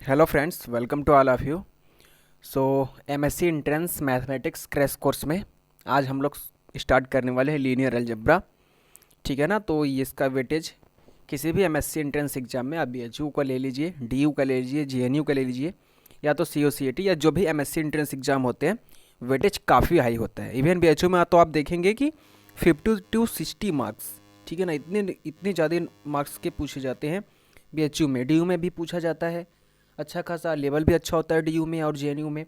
Hello friends, welcome to all of you. So MSc entrance mathematics crash course में आज हम लोग start करने वाले हैं लीनियर अलजेब्रा। ठीक है ना। तो ये इसका वेटेज किसी भी एमएससी एंट्रेंस एग्जाम में आप बीएचयू का ले लीजिए, डीयू का ले लीजिए, जीएनयू का ले लीजिए, या तो सीओसीएटी या जो भी एमएससी एंट्रेंस एग्जाम होते हैं, वेटेज काफ़ी हाई होता है। इवन बीएचयू में तो आप देखेंगे कि 50 to 60 मार्क्स, ठीक है ना, इतने ज़्यादा मार्क्स के पूछे जाते हैं बीएचयू में। डीयू में भी पूछा जाता है, अच्छा खासा लेवल भी अच्छा होता है डीयू में और जेएनयू में।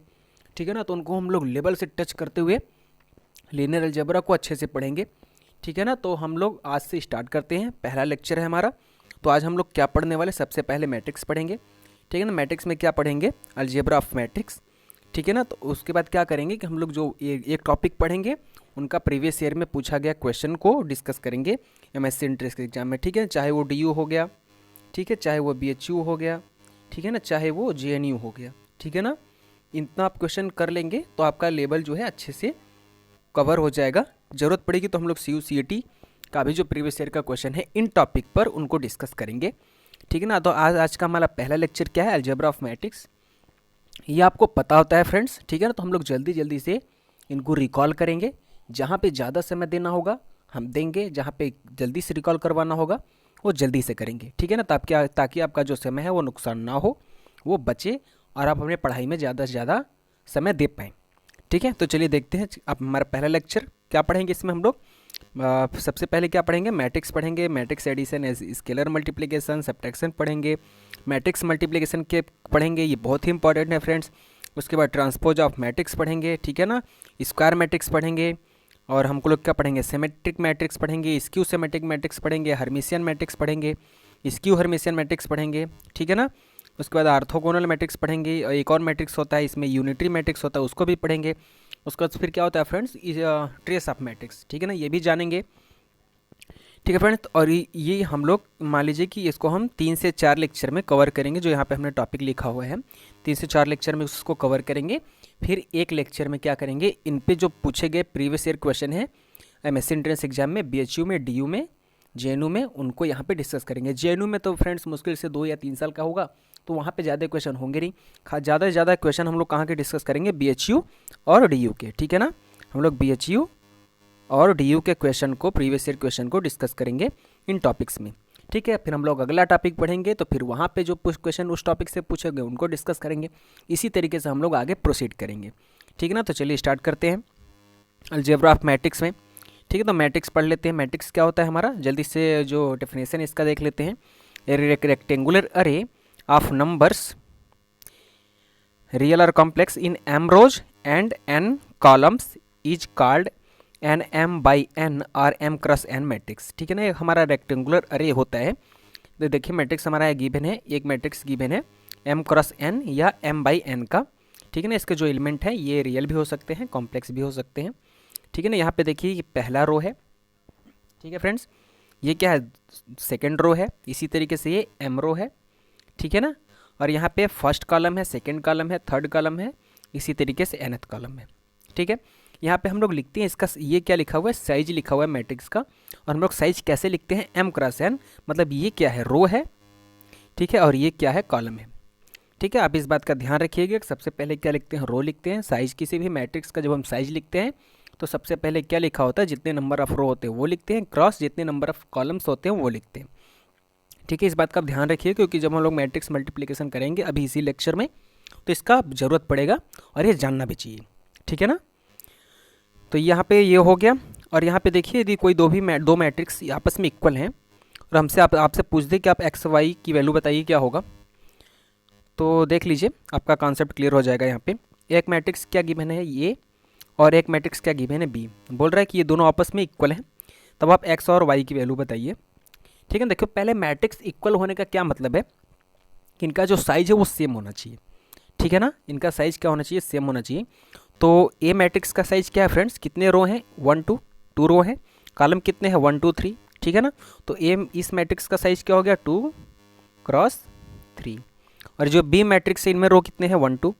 ठीक है ना। तो उनको हम लोग लेवल से टच करते हुए लीनियर अलजेब्रा को अच्छे से पढ़ेंगे। ठीक है ना। तो हम लोग आज से स्टार्ट करते हैं, पहला लेक्चर है हमारा। तो आज हम लोग क्या पढ़ने वाले, सबसे पहले मैट्रिक्स पढ़ेंगे। ठीक है ना। मैट्रिक्स में क्या पढ़ेंगे, अलजेब्रा ऑफ मैट्रिक्स। ठीक है ना। तो उसके बाद क्या करेंगे कि हम लोग जो एक टॉपिक पढ़ेंगे उनका प्रीवियस ईयर में पूछा गया क्वेश्चन को डिस्कस करेंगे एमएससी एंट्रेंस के एग्जाम में। ठीक है, चाहे वो डीयू हो गया, ठीक है, चाहे वो बीएचयू हो गया, ठीक है ना, चाहे वो जेएनयू हो गया। ठीक है ना। इतना आप क्वेश्चन कर लेंगे तो आपका लेवल जो है अच्छे से कवर हो जाएगा। ज़रूरत पड़ेगी तो हम लोग सीयूसीएटी का भी जो प्रीवियस ईयर का क्वेश्चन है इन टॉपिक पर उनको डिस्कस करेंगे। ठीक है ना। तो आज का हमारा पहला लेक्चर क्या है, अलजेब्रा ऑफ मैट्रिक्स। ये आपको पता होता है फ्रेंड्स। ठीक है ना। तो हम लोग जल्दी जल्दी से इनको रिकॉल करेंगे। जहाँ पे ज़्यादा समय देना होगा हम देंगे, जहाँ पे जल्दी से रिकॉल करवाना होगा वो जल्दी से करेंगे। ठीक है ना। ताकि आपका जो समय है वो नुकसान ना हो, वो बचे और आप अपने पढ़ाई में ज़्यादा से ज़्यादा समय दे पाएँ। ठीक है। तो चलिए देखते हैं अब हमारा पहला लेक्चर क्या पढ़ेंगे। इसमें हम लोग सबसे पहले क्या पढ़ेंगे, मैट्रिक्स पढ़ेंगे। Matrix addition, scalar multiplication, subtraction पढ़ेंगे। मैट्रिक्स मल्टीप्लिकेशन के पढ़ेंगे, ये बहुत ही इंपॉर्टेंट है फ्रेंड्स। उसके बाद ट्रांसपोज ऑफ मैट्रिक्स पढ़ेंगे। ठीक है ना। स्क्वायर मैट्रिक्स पढ़ेंगे। और हमको लोग क्या पढ़ेंगे, सिमेट्रिक मैट्रिक्स पढ़ेंगे, स्क्यू सिमेट्रिक मैट्रिक्स पढ़ेंगे, हर्मिशियन मैट्रिक्स पढ़ेंगे, स्क्यू हर्मिशियन मैट्रिक्स पढ़ेंगे। ठीक है ना। उसके बाद ऑर्थोगोनल मैट्रिक्स पढ़ेंगे। और एक और मैट्रिक्स होता है इसमें, यूनिटरी मैट्रिक्स होता है, उसको भी पढ़ेंगे। उसके बाद फिर क्या होता है फ्रेंड्स, ट्रेस ऑफ मैट्रिक्स। ठीक है ना, ये भी जानेंगे। ठीक है फ्रेंड्स। और ये हम लोग मान लीजिए कि इसको हम 3 से 4 लेक्चर में कवर करेंगे। जो यहाँ पे हमने टॉपिक लिखा हुआ है 3 से 4 लेक्चर में उसको कवर करेंगे। फिर एक लेक्चर में क्या करेंगे, इन पे जो पूछे गए प्रीवियस ईयर क्वेश्चन है एमएससी एंट्रेंस एग्जाम में, बीएचयू में, डीयू में, जेएनयू में, उनको यहाँ पे डिस्कस करेंगे। जेएनयू में तो फ्रेंड्स मुश्किल से 2 या 3 साल का होगा, तो वहाँ पे ज़्यादा क्वेश्चन होंगे नहीं। ज़्यादा से ज़्यादा क्वेश्चन हम लोग कहाँ के डिस्कस करेंगे, बीएचयू और डीयू के। ठीक है ना। हम लोग बीएचयू और डीयू के क्वेश्चन को, प्रीवियस ईयर क्वेश्चन को डिस्कस करेंगे इन टॉपिक्स में। ठीक है। फिर हम लोग अगला टॉपिक पढ़ेंगे तो फिर वहाँ पे जो क्वेश्चन उस टॉपिक से पूछे गए उनको डिस्कस करेंगे। इसी तरीके से हम लोग आगे प्रोसीड करेंगे। ठीक है ना। तो चलिए स्टार्ट करते हैं अलजेब्रा ऑफ मैट्रिक्स में। ठीक है। तो मैट्रिक्स पढ़ लेते हैं। मैट्रिक्स क्या होता है हमारा, जल्दी से जो डेफिनेशन इसका देख लेते हैं। Rectangular array of numbers real और complex in m rows and n columns is called an m by n और m क्रॉस n मैट्रिक्स। ठीक है ना। ये हमारा रेक्टेंगुलर अरे होता है। तो देखिए मैट्रिक्स हमारा गिवन है, एक मैट्रिक्स गिवन है m क्रॉस n या m by n का। ठीक है ना। इसके जो एलिमेंट है ये रियल भी हो सकते हैं, कॉम्प्लेक्स भी हो सकते हैं। ठीक है ना। यहाँ पे देखिए ये पहला रो है। ठीक है फ्रेंड्स। ये क्या है, सेकेंड रो है। इसी तरीके से ये m रो है। ठीक है ना। और यहाँ पे फर्स्ट कॉलम है, सेकेंड कॉलम है, थर्ड कॉलम है, इसी तरीके से nth कॉलम है। ठीक है। यहाँ पे हम लोग लिखते हैं इसका, ये क्या लिखा हुआ है, साइज लिखा हुआ है मैट्रिक्स का। और हम लोग साइज कैसे लिखते हैं, m क्रॉस n, मतलब ये क्या है, रो है। ठीक है। और ये क्या है, कॉलम है। ठीक है। आप इस बात का ध्यान रखिएगा, सबसे पहले क्या लिखते हैं, रो लिखते हैं। साइज किसी भी मैट्रिक्स का जब हम साइज लिखते हैं तो सबसे पहले क्या लिखा होता है, जितने नंबर ऑफ रो होते हैं वो लिखते हैं, क्रॉस जितने नंबर ऑफ कॉलम्स होते हैं वो लिखते हैं। ठीक है। इस बात का ध्यान रखिए क्योंकि जब हम लोग मैट्रिक्स मल्टीप्लिकेशन करेंगे अभी इसी लेक्चर में तो इसका ज़रूरत पड़ेगा और ये जानना भी चाहिए। ठीक है ना। तो यहाँ पे ये हो गया। और यहाँ पे देखिए यदि कोई दो मैट्रिक्स आपस में इक्वल हैं और हमसे आपसे पूछ दे कि आप एक्स वाई की वैल्यू बताइए क्या होगा, तो देख लीजिए आपका कॉन्सेप्ट क्लियर हो जाएगा। यहाँ पे एक मैट्रिक्स क्या गिवन है ए और एक मैट्रिक्स क्या गिवन है बी। बोल रहा है कि ये दोनों आपस में इक्वल हैं, तब आप एक्स और वाई की वैल्यू बताइए। ठीक है। देखो पहले मैट्रिक्स इक्वल होने का क्या मतलब है कि इनका जो साइज है वो सेम होना चाहिए। ठीक है ना। इनका साइज क्या होना चाहिए, सेम होना चाहिए। तो ए मैट्रिक्स का साइज क्या है फ्रेंड्स, कितने रो हैं, 1 2 2 रो हैं, कॉलम कितने हैं 1 2 3। ठीक है ना। तो ए इस मैट्रिक्स का साइज क्या हो गया, 2 क्रॉस 3। और जो बी मैट्रिक्स है इनमें रो कितने हैं 1 2।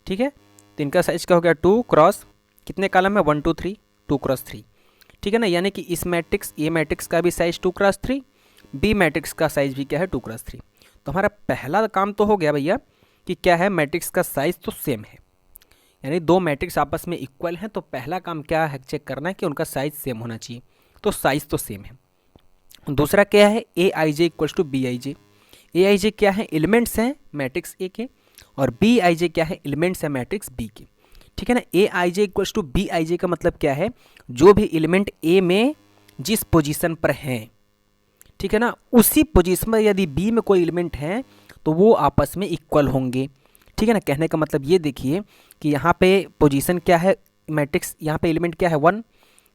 ठीक है। तो इनका साइज क्या हो गया, 2 क्रॉस, कितने कॉलम है 1 2 3, 2 क्रॉस 3। ठीक है ना। यानी कि इस मैट्रिक्स ए मैट्रिक्स का भी साइज 2 क्रॉस 3, बी मैट्रिक्स का साइज भी क्या है 2 क्रॉस 3। तो हमारा पहला काम तो हो गया भैया कि क्या है, मैट्रिक्स का साइज तो सेम है, यानी दो मैट्रिक्स आपस में इक्वल हैं, तो पहला काम क्या है, चेक करना है कि उनका साइज सेम होना चाहिए, तो साइज तो सेम है। दूसरा क्या है, ए आई जे इक्वल्स टू बी आई जे। ए आई जे क्या है, एलिमेंट्स हैं मैट्रिक्स ए के, और बी आई जे क्या है, एलिमेंट्स हैं मैट्रिक्स बी के। ठीक है ना। ए आई जे इक्वल्स टू बी आई जे का मतलब क्या है, जो भी एलिमेंट ए में जिस पोजीशन पर हैं, ठीक है ना, उसी पोजीशन में यदि बी में कोई एलिमेंट है तो वो आपस में इक्वल होंगे। ठीक है ना। कहने का मतलब ये देखिए कि यहाँ पे पोजीशन क्या है, मैट्रिक्स यहाँ पे एलिमेंट क्या है, 1,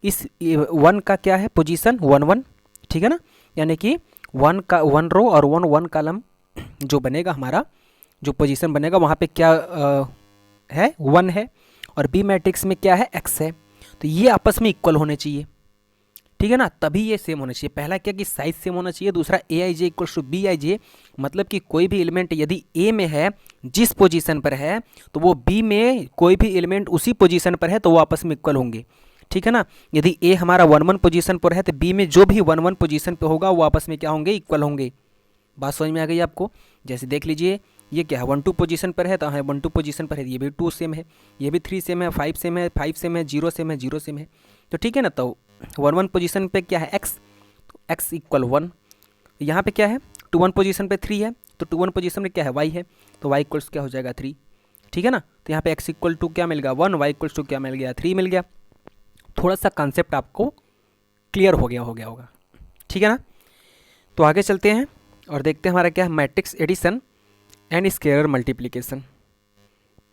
इस 1 का क्या है पोजीशन 1 1। ठीक है ना। यानी कि 1 का 1 रो और 1 कॉलम जो बनेगा हमारा, जो पोजीशन बनेगा वहाँ पे क्या है, 1 है, और बी मैट्रिक्स में क्या है, x है, तो ये आपस में इक्वल होने चाहिए। ठीक है ना, तभी ये सेम होना चाहिए। पहला क्या कि साइज सेम होना चाहिए, दूसरा ए आई जे इक्वल्स टू बी आई जे, मतलब कि कोई भी एलिमेंट यदि ए में है जिस पोजीशन पर है, तो वो बी में कोई भी एलिमेंट उसी पोजीशन पर है, तो वो आपस में इक्वल होंगे। ठीक है ना। यदि ए हमारा 1 1 पोजीशन पर है तो बी में जो भी 1 1 पोजीशन पर होगा वो आपस में क्या होंगे, इक्वल होंगे। बात समझ में आ गई आपको। जैसे देख लीजिए, ये क्या है, 1 2 पोजीशन पर है, तो हाँ 1 2 पोजीशन पर है, ये भी 2 सेम है, ये भी 3 सेम है, 5 सेम है, 5 सेम है, 0 सेम है, 0 सेम है। तो ठीक है ना। तो 1 1 पोजीशन पे क्या है, x, तो x इक्वल 1। यहाँ पे क्या है, 2 1 पोजीशन पे 3 है, तो 2 1 पोजीशन में क्या है, y है, तो y इक्वल्स क्या हो जाएगा 3। ठीक है ना। तो यहाँ पे x इक्वल टू क्या मिल गया 1, y इक्वल्स टू क्या मिल गया 3 मिल गया। थोड़ा सा कॉन्सेप्ट आपको क्लियर हो गया होगा। ठीक है ना। तो आगे चलते हैं और देखते हैं हमारा क्या है, matrix addition and scalar multiplication.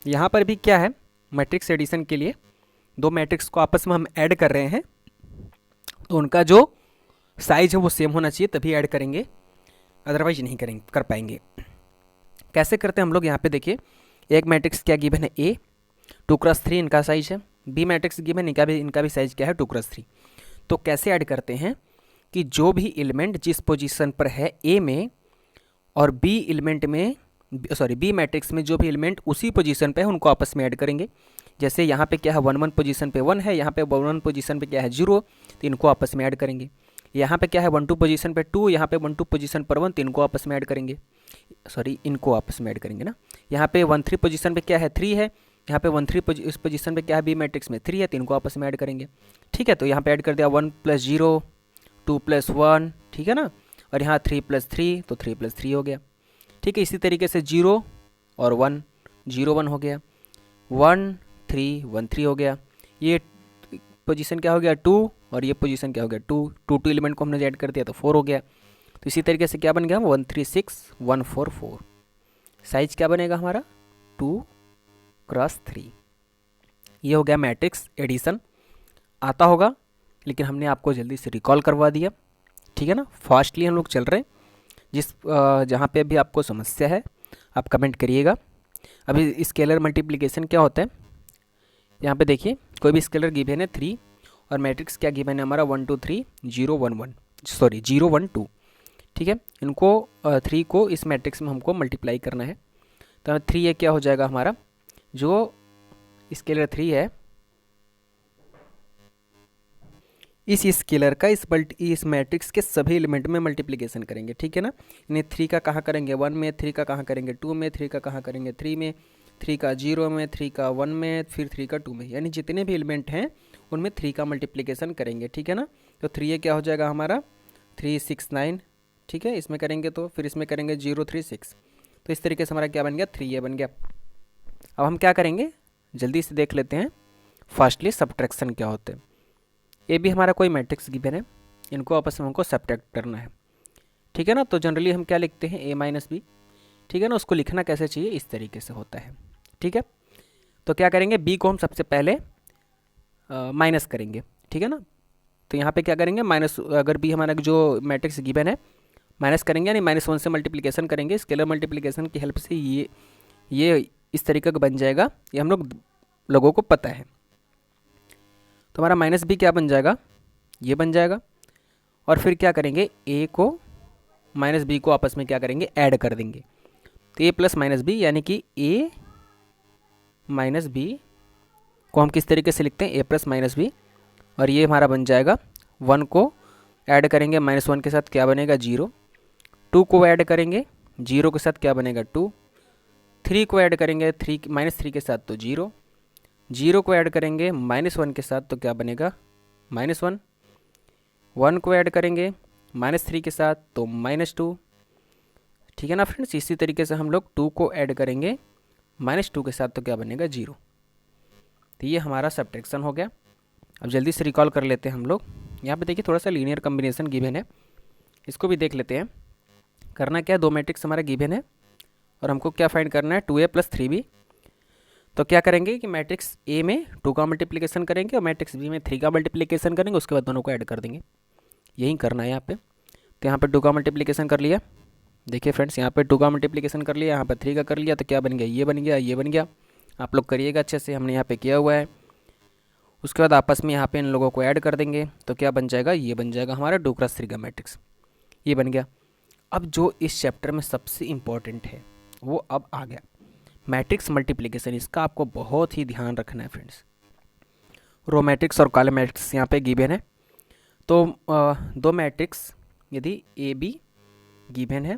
यहाँ पर भी क्या है, मैट्रिक्स एडिशन के लिए दो मैट्रिक्स को आपस में हम ऐड कर रहे हैं, तो उनका जो साइज है वो सेम होना चाहिए, तभी ऐड करेंगे, अदरवाइज नहीं करेंगे, कर पाएंगे। कैसे करते हैं हम लोग, यहाँ पे देखिए, एक मैट्रिक्स क्या गिवन है, ए 2 क्रॉस 3 इनका साइज है, बी मैट्रिक्स गिवन इनका भी साइज क्या है 2 क्रॉस 3। तो कैसे ऐड करते हैं कि जो भी एलिमेंट जिस पोजीशन पर है ए में, और बी एलिमेंट में, सॉरी बी मैट्रिक्स में जो भी एलिमेंट उसी पोजीशन पे है उनको आपस में ऐड करेंगे। जैसे यहाँ पे क्या है 1 1 पोजीशन पे 1 है, यहाँ पे 1 1 पोजीशन पे क्या है 0, तो इनको आपस में ऐड करेंगे। यहाँ पे क्या है 1 2 पोजीशन पे 2, यहाँ पे 1 2 पोजीशन पर 1, तो इनको आपस में ऐड करेंगे, सॉरी इनको आपस में ऐड करेंगे ना। यहाँ पे 1 3 पोजीशन पे क्या है 3 है, यहाँ पे 1 3 इस पोजीशन पे क्या है बी मैट्रिक्स में 3 है, तो इनको आपस में ऐड करेंगे। ठीक है। तो यहाँ पे ऐड कर दिया 1 + 0 2 + 1, ठीक है ना, और यहाँ 3 + 3, तो 3 + 3 हो गया। ठीक है। इसी तरीके से 0 और 1, 0 1 हो गया, 1 3 1 3 हो गया। ये पोजीशन क्या हो गया 2, और ये पोजीशन क्या हो गया 2 2 2 एलिमेंट को हमने ऐड कर दिया तो 4 हो गया। तो इसी तरीके से क्या बन गया 1 3 6 1 4 4। साइज क्या बनेगा हमारा 2 क्रॉस 3। ये हो गया मैट्रिक्स एडिशन। आता होगा, लेकिन हमने आपको जल्दी से रिकॉल करवा दिया। ठीक है ना। फास्टली हम लोग चल रहे हैं, जिस जहाँ पे भी आपको समस्या है आप कमेंट करिएगा। अभी स्केलर मल्टीप्लिकेशन क्या होता है, यहाँ पे देखिए, कोई भी स्केलर गिवन है 3, और मैट्रिक्स क्या गिवन है हमारा 1 2 3 0 1 1, सॉरी 0 1 2। ठीक है। इनको 3 को इस मैट्रिक्स में हमको मल्टीप्लाई करना है, तो 3 ये क्या हो जाएगा हमारा, जो स्केलर 3 है इस स्केलर का इस मैट्रिक्स के सभी एलिमेंट में मल्टीप्लिकेशन करेंगे। ठीक है ना। यानी 3 का कहाँ करेंगे 1 में, 3 का कहाँ करेंगे 2 में, 3 का कहाँ करेंगे 3 में, 3 का 0 में, 3 का 1 में, फिर 3 का 2 में, यानी जितने भी एलिमेंट हैं उनमें 3 का मल्टीप्लिकेशन करेंगे। ठीक है ना। तो 3 ये क्या हो जाएगा हमारा 3 6 9। ठीक है। इसमें करेंगे तो फिर इसमें करेंगे 0 3 6, तो इस तरीके से हमारा क्या बन गया 3 ये बन गया। अब हम क्या करेंगे, जल्दी से देख लेते हैं फास्टली सब्ट्रैक्शन क्या होते हैं। ये भी हमारा कोई मैट्रिक्स गिवन है, इनको आपस में हमको सब्ट्रैक्ट करना है। ठीक है ना। तो जनरली हम क्या लिखते हैं a - b। ठीक है ना। उसको लिखना कैसे चाहिए, इस तरीके से होता है। ठीक है। तो क्या करेंगे, b को हम सबसे पहले माइनस करेंगे। ठीक है ना। तो यहाँ पे क्या करेंगे माइनस, अगर b हमारा जो मैट्रिक्स गिवन है माइनस करेंगे, यानी -1 से मल्टीप्लिकेशन करेंगे। स्केलर मल्टीप्लिकेशन की हेल्प से ये इस तरीके का बन जाएगा, ये हम लोगों को पता है। तो हमारा -b क्या बन जाएगा, ये बन जाएगा। और फिर क्या करेंगे, a को -b को आपस में क्या करेंगे, ऐड कर देंगे। तो a + -b, यानी कि a - b को हम किस तरीके से लिखते हैं, a + -b, और ये हमारा बन जाएगा 1 को ऐड करेंगे -1 के साथ क्या बनेगा 0, 2 को ऐड करेंगे 0 के साथ क्या बनेगा 2, 3 को ऐड करेंगे -3 के साथ तो 0, 0 को ऐड करेंगे -1 के साथ तो क्या बनेगा -1, 1 को ऐड करेंगे -3 के साथ तो -2। ठीक है ना फ्रेंड्स। इसी तरीके से हम लोग 2 को ऐड करेंगे -2 के साथ तो क्या बनेगा 0। तो ये हमारा सब्ट्रैक्शन हो गया। अब जल्दी से रिकॉल कर लेते हैं हम लोग। यहाँ पे देखिए थोड़ा सा लीनियर कम्बिनेशन गिवन है, इसको भी देख लेते हैं। करना क्या है, 2 मैट्रिक्स हमारा गिवन है और हमको क्या फाइंड करना है 2a + 3b। तो क्या करेंगे कि मैट्रिक्स ए में 2 का मल्टीप्लिकेशन करेंगे और मैट्रिक्स बी में 3 का मल्टीप्लिकेशन करेंगे, उसके बाद दोनों को ऐड कर देंगे। यही करना है यहाँ पे। तो यहाँ पे 2 का मल्टीप्लिकेशन कर लिया। देखिए फ्रेंड्स, यहाँ पे 2 का मल्टीप्लिकेशन कर लिया, यहाँ पर 3 का कर लिया, तो क्या बन गया, ये बन गया, ये बन गया। आप लोग करिएगा अच्छे से, हमने यहाँ पे किया हुआ है। उसके बाद आपस में यहाँ पे इन लोगों को ऐड कर देंगे, तो क्या बन जाएगा, ये बन जाएगा हमारा 2x3 का मैट्रिक्स। ये बन गया। अब जो इस चैप्टर में सबसे इम्पॉर्टेंट है वो अब आ गया, मैट्रिक्स मल्टीप्लिकेशन। इसका आपको बहुत ही ध्यान रखना है फ्रेंड्स। रो मैट्रिक्स और कॉलम मैट्रिक्स यहाँ पे गिवन है। तो 2 मैट्रिक्स यदि ए बी गिवन है,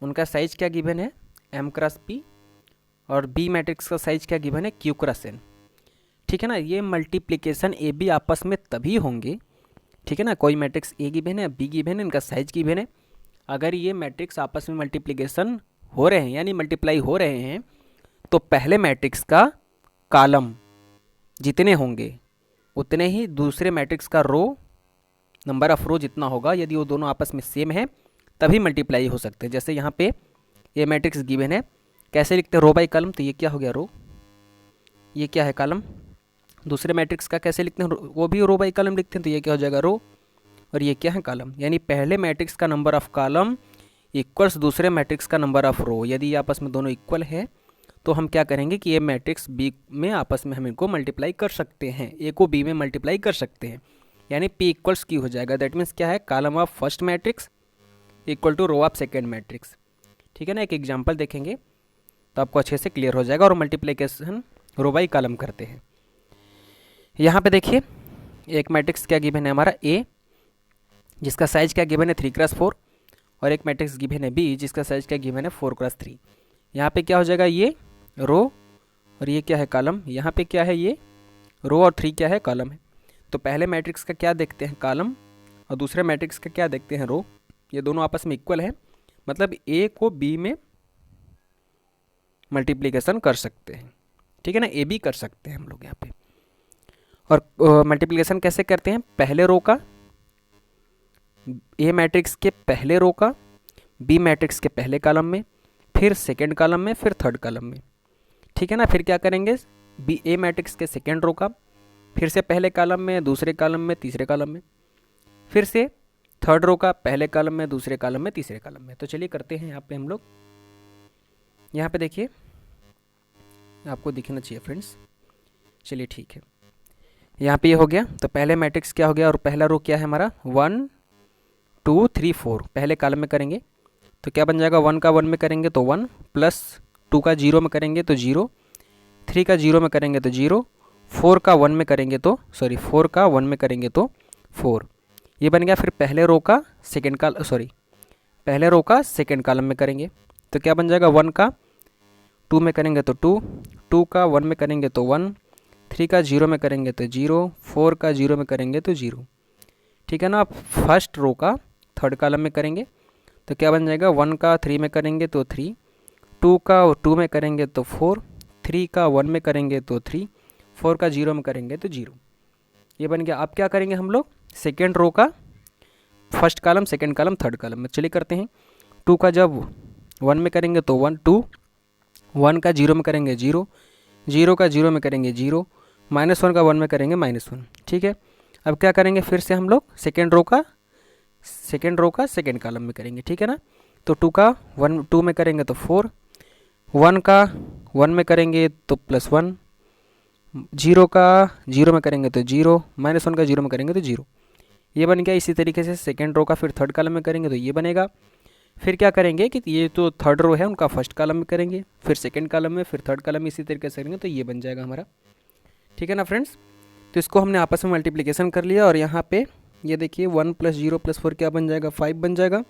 उनका साइज क्या गिवन है m×p, और बी मैट्रिक्स का साइज क्या गिवन है q×n। ठीक है ना। ये मल्टीप्लिकेशन ए बी आपस में तभी होंगे, ठीक है ना। कोई मैट्रिक्स ए गिवन है, बी गिवन है, इनका साइज गिवन है। अगर ये मैट्रिक्स आपस में मल्टीप्लिकेशन हो रहे हैं यानी मल्टीप्लाई हो रहे हैं, तो पहले मैट्रिक्स का कॉलम जितने होंगे उतने ही दूसरे मैट्रिक्स का रो, नंबर ऑफ रो जितना होगा, यदि वो दोनों आपस में सेम है तभी मल्टीप्लाई हो सकते हैं। जैसे यहाँ पे ये मैट्रिक्स गिवन है, कैसे लिखते हैं, रो बाई कॉलम। तो ये क्या हो गया रो, ये क्या है कॉलम। दूसरे मैट्रिक्स का कैसे लिखते हैं, वो भी रो बाई कॉलम लिखते हैं, तो ये क्या हो जाएगा रो, और ये क्या है कॉलम। यानी पहले मैट्रिक्स का नंबर ऑफ कॉलम इक्वल्स दूसरे मैट्रिक्स का नंबर ऑफ रो। यदि ये आपस में दोनों इक्वल है तो हम क्या करेंगे कि ये मैट्रिक्स बी में आपस में हम इनको मल्टीप्लाई कर सकते हैं, ए को बी में मल्टीप्लाई कर सकते हैं, यानी पी इक्वल्स की हो जाएगा। दैट मीन्स क्या है, column of first matrix equal to row of second matrix. ठीक है ना। एक एग्जाम्पल देखेंगे तो आपको अच्छे से क्लियर हो जाएगा। और मल्टीप्लिकेशन रो बाई कॉलम करते हैं। यहाँ पे देखिए एक मैट्रिक्स क्या गिवन है हमारा ए, जिसका साइज क्या गिवन है 3x4, और एक मैट्रिक्स गिवन है बी, जिसका साइज क्या गिवन है 4x3। यहाँ पे क्या हो जाएगा, ये रो और ये क्या है कॉलम। यहाँ पे क्या है, ये रो और 3 क्या है कॉलम है। तो पहले मैट्रिक्स का क्या देखते हैं कॉलम, और दूसरे मैट्रिक्स का क्या देखते हैं रो। ये दोनों आपस में इक्वल है, मतलब ए को बी में मल्टीप्लिकेशन कर सकते हैं। ठीक है ना, ए बी कर सकते हैं हम लोग यहाँ पे। और मल्टीप्लिकेशन कैसे करते हैं, पहले रो का ए मैट्रिक्स के पहले रो का बी मैट्रिक्स के पहले कॉलम में, फिर सेकेंड कॉलम में, फिर थर्ड कॉलम में। ठीक है ना। फिर क्या करेंगे, बी ए मैट्रिक्स के सेकेंड रो का फिर से पहले कॉलम में, दूसरे कॉलम में, तीसरे कॉलम में, फिर से थर्ड रो का पहले कॉलम में, दूसरे कॉलम में, तीसरे कॉलम में। तो चलिए करते हैं यहाँ पे हम लोग। यहाँ पे देखिए आपको दिखना चाहिए फ्रेंड्स। चलिए ठीक है, यहाँ पे ये हो गया। तो पहले मैट्रिक्स क्या हो गया, और पहला रो क्या है हमारा 1 2 3 4, पहले कॉलम में करेंगे तो क्या बन जाएगा, 1 का 1 में करेंगे तो 1, प्लस 2 का 0 में करेंगे तो 0, 3 का 0 में करेंगे तो 0, 4 का 1 में करेंगे तो 4 का 1 में करेंगे तो 4। ये बन गया। फिर पहले रो का सेकेंड कॉलम में करेंगे तो क्या बन जाएगा, 1 का 2 में करेंगे तो 2, 2 का 1 में करेंगे तो 1, 3 का 0 में करेंगे तो 0, 4 का 0 में करेंगे तो 0। ठीक है ना। आप फर्स्ट रो का थर्ड कॉलम में करेंगे तो क्या बन जाएगा, 1 का 3 में करेंगे तो 3, 2 का 2 में करेंगे तो 4, 3 का 1 में करेंगे तो 3, 4 का 0 में करेंगे तो 0। ये बन गया। अब क्या करेंगे हम लोग, सेकेंड रो का first column, second column, third column में। चलिए करते हैं। 2 का जब 1 में करेंगे तो 1 2, 1 का 0 में करेंगे 0, 0 का 0 में करेंगे 0, -1 का 1 में करेंगे -1। ठीक है। अब क्या करेंगे, फिर से हम लोग सेकेंड रो का सेकेंड कॉलम में करेंगे। ठीक है ना। तो 2 का 2 में करेंगे तो 4, 1 का 1 में करेंगे तो +1, 0 का 0 में करेंगे तो 0, -1 का 0 में करेंगे तो 0। ये बन गया। इसी तरीके से सेकेंड रो का फिर थर्ड कॉलम में करेंगे तो ये बनेगा। फिर क्या करेंगे कि ये तो थर्ड रो है उनका फर्स्ट कॉलम में करेंगे, फिर सेकेंड कॉलम में, फिर थर्ड कॉलम में, इसी तरीके से करेंगे तो ये बन जाएगा हमारा। ठीक है ना फ्रेंड्स। तो इसको हमने आपस में मल्टीप्लिकेशन कर लिया। और यहाँ पे ये देखिए 1 + 0 + 4 क्या बन जाएगा, 5 बन जाएगा।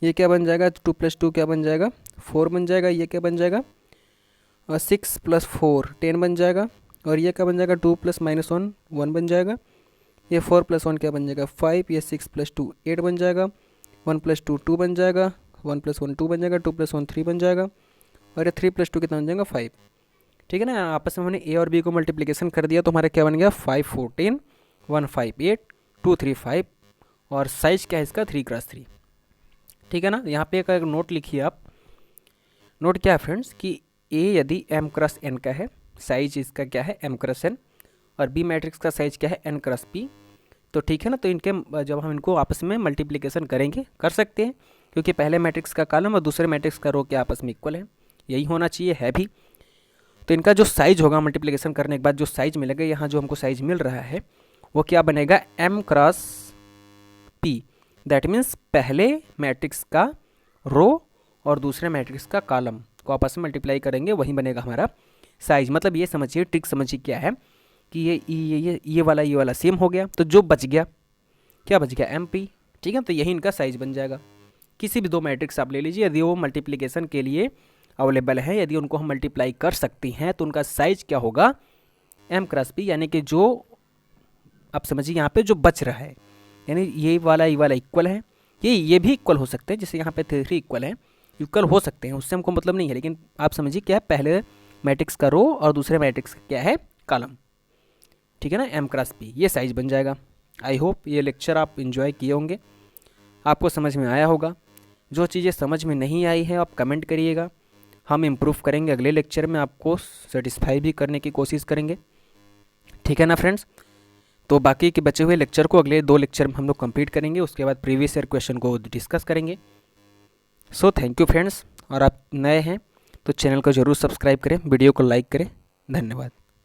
ये क्या बन जाएगा, 2 + 2 क्या बन जाएगा, 4 बन जाएगा। ये क्या बन जाएगा, और 6 + 4 10 बन जाएगा। और ये क्या बन जाएगा 2 + -1 1 बन जाएगा। ये 4 + 1 क्या बन जाएगा 5। ये 6 + 2 8 बन जाएगा। 1 + 2 2 बन जाएगा। 1 + 1 2 बन जाएगा। 2 + 1 3 बन जाएगा। और ये 3 + 2 कितना बन जाएगा 5। ठीक है ना, आपस में हमने ए और बी को मल्टीप्लिकेशन कर दिया तो हमारा क्या बन गया 5 14 1 5 8 2 3 5। और साइज क्या है इसका 3x3। ठीक है ना, यहाँ पे एक नोट लिखिए आप। नोट क्या है फ्रेंड्स कि ए यदि m×n का है, साइज इसका क्या है m×n, और बी मैट्रिक्स का साइज क्या है n×p। तो ठीक है ना, तो इनके जब हम इनको आपस में मल्टीप्लिकेशन करेंगे कर सकते हैं, क्योंकि पहले मैट्रिक्स का कॉलम और दूसरे मैट्रिक्स का रो के आपस में इक्वल है, यही होना चाहिए, है भी। तो इनका जो साइज होगा मल्टीप्लिकेशन करने के बाद जो साइज मिलेगा, यहाँ जो हमको साइज मिल रहा है वो क्या बनेगा m×p। दैट मीन्स पहले मैट्रिक्स का रो और दूसरे मैट्रिक्स का कॉलम को आपस में मल्टीप्लाई करेंगे, वही बनेगा हमारा साइज। मतलब ये समझिए, ट्रिक समझिए क्या है कि ये वाला सेम हो गया, तो जो बच गया क्या बच गया mp। ठीक है, तो यही इनका साइज बन जाएगा। किसी भी दो मैट्रिक्स आप ले लीजिए, यदि वो मल्टीप्लिकेशन के लिए अवेलेबल है, यदि उनको हम मल्टीप्लाई कर सकती हैं, तो उनका साइज क्या होगा m×p। यानी कि जो आप समझिए यहाँ पे जो बच रहा है, यानी ये वाला इक्वल है, ये भी इक्वल हो सकते हैं, जैसे यहाँ पे 3 इक्वल है, इक्वल हो सकते हैं, उससे हमको मतलब नहीं है। लेकिन आप समझिए क्या है, पहले मैट्रिक्स का रो और दूसरे मैट्रिक्स का क्या है कॉलम। ठीक है ना, m×p ये साइज बन जाएगा। आई होप ये लेक्चर आप इन्जॉय किए होंगे, आपको समझ में आया होगा। जो चीज़ें समझ में नहीं आई है आप कमेंट करिएगा, हम इम्प्रूव करेंगे, अगले लेक्चर में आपको सेटिस्फाई भी करने की कोशिश करेंगे। ठीक है ना फ्रेंड्स, तो बाकी के बचे हुए लेक्चर को अगले 2 लेक्चर में हम लोग कंप्लीट करेंगे, उसके बाद प्रीवियस ईयर क्वेश्चन को डिस्कस करेंगे। सो थैंक यू फ्रेंड्स, और आप नए हैं तो चैनल को ज़रूर सब्सक्राइब करें, वीडियो को लाइक करें। धन्यवाद।